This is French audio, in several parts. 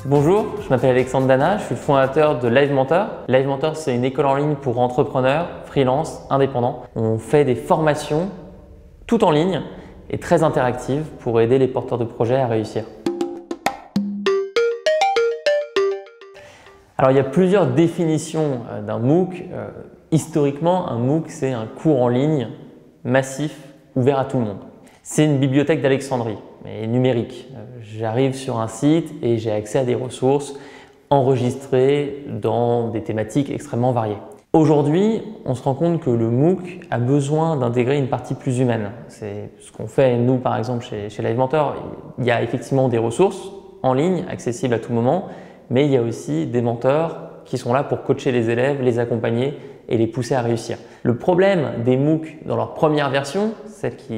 Bonjour, je m'appelle Alexandre Dana, je suis le fondateur de Live Mentor. Live Mentor, c'est une école en ligne pour entrepreneurs, freelance, indépendants. On fait des formations tout en ligne et très interactives pour aider les porteurs de projets à réussir. Alors, il y a plusieurs définitions d'un MOOC. Historiquement, un MOOC, c'est un cours en ligne massif, ouvert à tout le monde. C'est une bibliothèque d'Alexandrie, mais numérique. J'arrive sur un site et j'ai accès à des ressources enregistrées dans des thématiques extrêmement variées. Aujourd'hui, on se rend compte que le MOOC a besoin d'intégrer une partie plus humaine. C'est ce qu'on fait nous par exemple chez Live Mentor. Il y a effectivement des ressources en ligne accessibles à tout moment, mais il y a aussi des mentors qui sont là pour coacher les élèves, les accompagner et les pousser à réussir. Le problème des MOOC dans leur première version,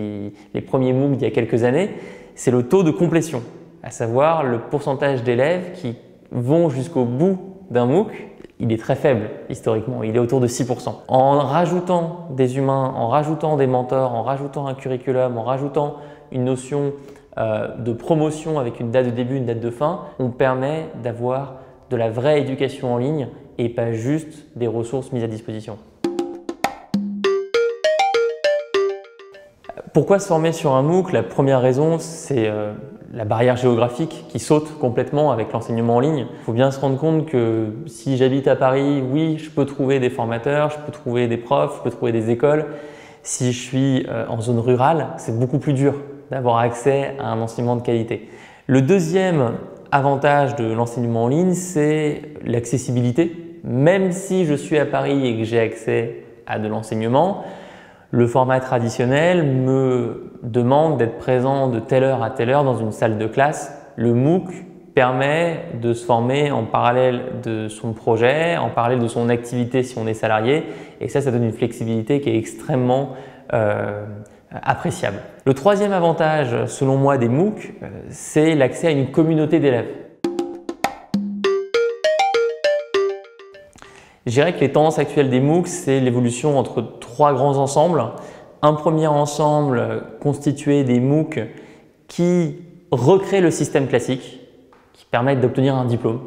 les premiers MOOC d'il y a quelques années, c'est le taux de complétion, à savoir le pourcentage d'élèves qui vont jusqu'au bout d'un MOOC. Il est très faible historiquement, il est autour de 6%. En rajoutant des humains, en rajoutant des mentors, en rajoutant un curriculum, en rajoutant une notion de promotion avec une date de début, une date de fin, on permet d'avoir de la vraie éducation en ligne et pas juste des ressources mises à disposition. Pourquoi se former sur un MOOC? La première raison, c'est la barrière géographique qui saute complètement avec l'enseignement en ligne. Il faut bien se rendre compte que si j'habite à Paris, oui, je peux trouver des formateurs, je peux trouver des profs, je peux trouver des écoles. Si je suis en zone rurale, c'est beaucoup plus dur d'avoir accès à un enseignement de qualité. Le deuxième avantage de l'enseignement en ligne, c'est l'accessibilité. Même si je suis à Paris et que j'ai accès à de l'enseignement, le format traditionnel me demande d'être présent de telle heure à telle heure dans une salle de classe. Le MOOC permet de se former en parallèle de son projet, en parallèle de son activité si on est salarié, et ça donne une flexibilité qui est extrêmement appréciable. Le troisième avantage, selon moi, des MOOC, c'est l'accès à une communauté d'élèves. Je dirais que les tendances actuelles des MOOC, c'est l'évolution entre trois grands ensembles. Un premier ensemble constitué des MOOC qui recréent le système classique, qui permettent d'obtenir un diplôme,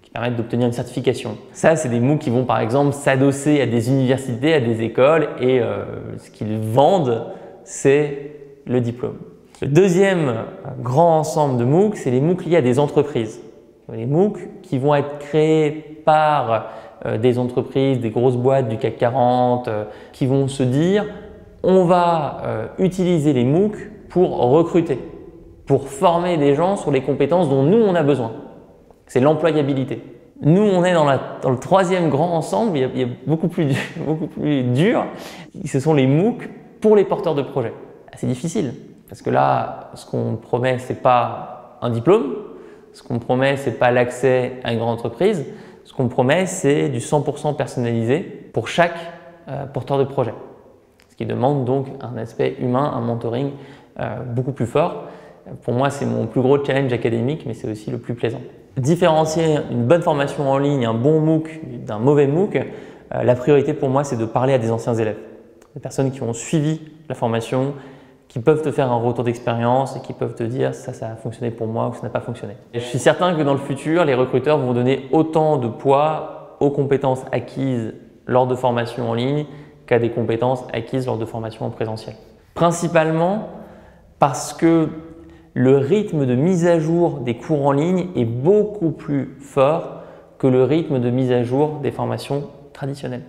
qui permettent d'obtenir une certification. Ça, c'est des MOOC qui vont par exemple s'adosser à des universités, à des écoles et ce qu'ils vendent, c'est le diplôme. Le deuxième grand ensemble de MOOC, c'est les MOOC liés à des entreprises. Les MOOC qui vont être créés par des entreprises, des grosses boîtes du CAC 40 qui vont se dire on va utiliser les MOOC pour recruter, pour former des gens sur les compétences dont nous on a besoin. C'est l'employabilité. Nous on est dans le troisième grand ensemble, il y a beaucoup plus dur, ce sont les MOOC pour les porteurs de projets. C'est difficile parce que là ce qu'on promet c'est pas un diplôme, ce qu'on promet c'est pas l'accès à une grande entreprise. Ce qu'on promet, c'est du 100% personnalisé pour chaque porteur de projet. Ce qui demande donc un aspect humain, un mentoring beaucoup plus fort. Pour moi, c'est mon plus gros challenge académique, mais c'est aussi le plus plaisant. Différencier une bonne formation en ligne, un bon MOOC d'un mauvais MOOC, la priorité pour moi, c'est de parler à des anciens élèves. Des personnes qui ont suivi la formation, qui peuvent te faire un retour d'expérience et qui peuvent te dire ça a fonctionné pour moi ou ça n'a pas fonctionné. Et je suis certain que dans le futur, les recruteurs vont donner autant de poids aux compétences acquises lors de formations en ligne qu'à des compétences acquises lors de formations en présentiel. Principalement parce que le rythme de mise à jour des cours en ligne est beaucoup plus fort que le rythme de mise à jour des formations traditionnelles.